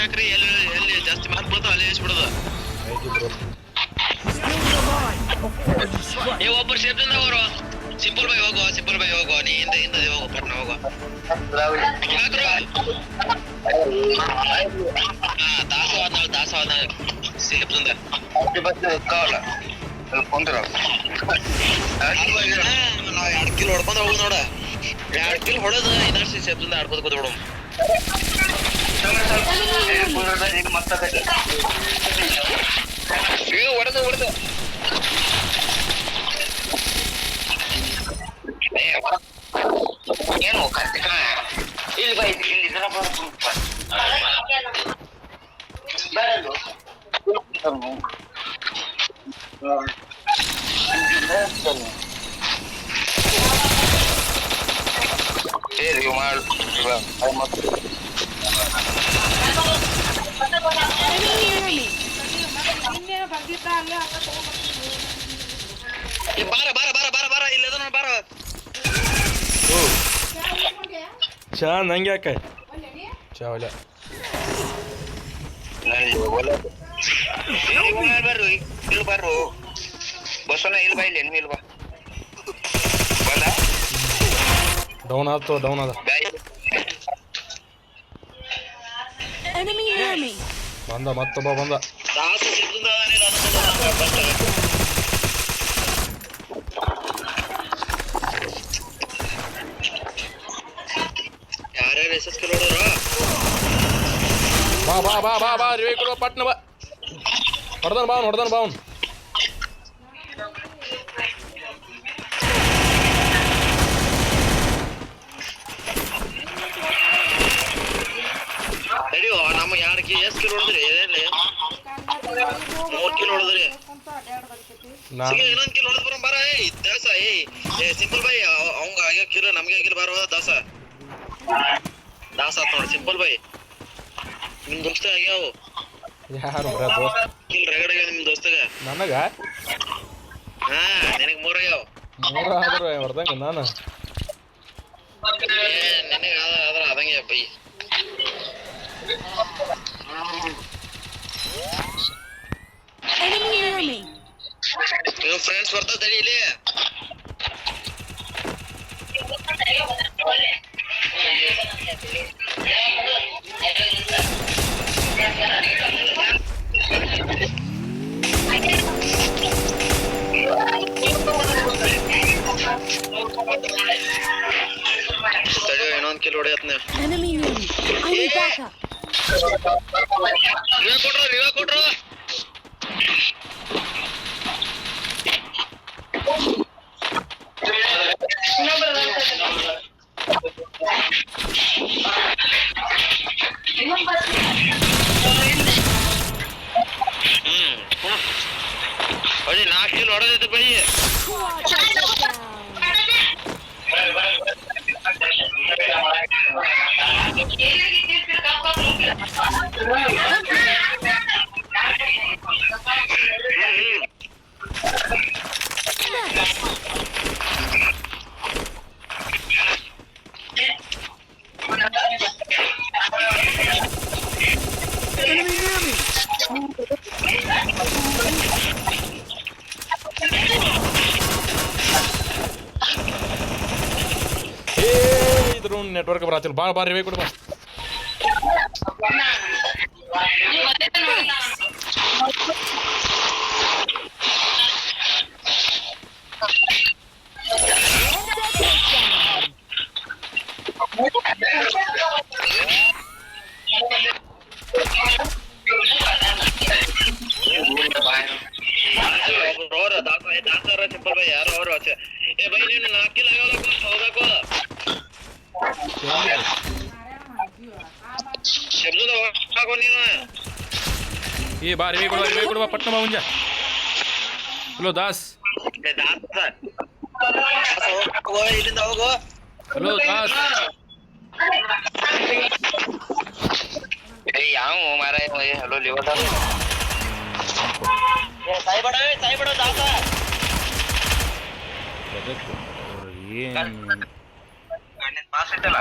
ಹಾಕ್ರಿ ಎಲ್ಲಿ ಎಲ್ಲಿ ಜಾಸ್ತಿ ಮಾರ್ಕ್ ಬೀಳ್ತಾವ ಅಲ್ಲಿ ಇಳಿಸ್ಬಿಡೋದು. ಏ ಒಬ್ಬರು ಸೇಫ್ಟಿಂದ ಹೋಗ್ರು. ಸಿಂಪಲ್ ಬೈ ಹೋಗೋ ನೀ ಹಿಂದೆ ಹೋಗೋ ಪಟ್ನ ಹೋಗೋ. ದಾಸವಾದ ಸೇಫ್ಟಿಂದ ನಾವು 2 ಕಿಲೋ ಹೊಡ್ಕೊಂಡ್ ಹೋಗುದು ನೋಡ. 2 ಕಿಲೋ ಹೊಡೆದು ಇನ್ನರ್ಸಿ ಸೇಫ್ಟಿಂದ ಆಡ್ಕೋದು ಕೂತ್ ಬಿಡೋಣ. ಹೊಡೆದು ಏನು ಕಾರ್ತಿಕ ಇಲ್ಲಿ ಬೈ ಇಲ್ಲಿ ಇದರ ಬರಲು ಸರಿ ಮಾಡು ಬಾರ ಇಲ್ಲ ಬಾರ ಚಾ ನಂಗೆ ಯಾಕೆ ಚಾ ಒಲೆ ಬರ್ರು ಬಸವನ ಇಲ್ಲಿ ಬಾ ಇಲ್ಲಿ ಇಲ್ವಾ ಡೌನ್ ಆಯ್ತು ಡೌನ್ ಅದ ಬಂದ ಮತ್ತೊಬ್ಬ ಬಂದ ಯಾರ್ಯಾರು ಎಸ್ ಕಿಲೋ ಬಾ ರಿವೇ ಕೊಡುವ ಪಟ್ನ ಬಾ ಹೊಡೆದನ್ ಬಾವನ್ ಸರಿಯೋ ನಮ್ಮ 2 ಎಸ್ ಕಿಲೋ ಹೊಡೆದ್ರಿ 3 ಕಿಲೋ ಹೊಡೆದ್ರಿ ಇನ್ನೊಂದು ಕಿಲೋ ಹೊಡೆದ್ ಬರೋ ಬಾರ ದಾಸ ಸಿಂಪಲ್ ಬೈ ಅವಂಗ ಆಗ್ಯ ಕಿಲೋ ನಮ್ಗೆ ಆಗಿಲ್ಲ ಬಾರ ದಾಸ ಆತ್ ನೋಡಿ ಸಿಂಪಲ್ ಬೈ ನಿಮ್ ದೋಸ್ತ ಆಗ್ಯಾವ ಯಾರು ಕಿಲ್ ರಗಡ ಆಗ್ಯಾವ ನಿಮ್ ದೋಸ್ತಗ ನನಗ ನಿನಗ್ 3 ಆಗ್ಯಾವ 3 ಆದ್ರೂ ಹೊಡೆದಂಗ ನಾನು ನಿನಗ ಆದ್ರ ಅದಂಗೆ ಬೈ ನೀವು ಫ್ರೆಂಡ್ಸ್ ಬರ್ತಾ ತಡಿ ಇಲ್ಲಿ ತಡಿ ಇನ್ನೊಂದು ಕಿಲೋ ಹೊಡೆಯತ್ನ ರಿವಾ ಕೊಡ್ರು ಅದೇ 4 ಕಿಲೋ ಹೊಡೆದೈತೆ ಬೈ ಇದ್ರ ನೆಟ್ವರ್ಕ್ ಬರತ್ತಿಲ್ಲ ಬಾ ರಿವೇ ಕೊಡು ಬಾ ಸಿಂಪಲ್ ಬೈ ಯಾರು ಅವರು ಏ ಬೈ ನೀನು 4 ಕಿಲೋ ಹೋಗಬೇಕು ಶಬ್ದದ ಹೋಗೋ ನೀನು ಏ ಬಾ ರಿವೇ ಕೊಡು ಬಾ ಪಟ್ನ ಬಾ ಮುಂಜಾ ಹಲೋ ದಾಸ್ ಇಲ್ಲಿಂದ ಹೋಗು ಹಲೋ ದಾಸ್ ಯಾವ ಮಾರ ಹಲೋ ಲಿವರ್ ಸಾಯ್ಬೇಡ ದಾಸ ಏನು ಪಾಸ್ ಐತಲ್ಲ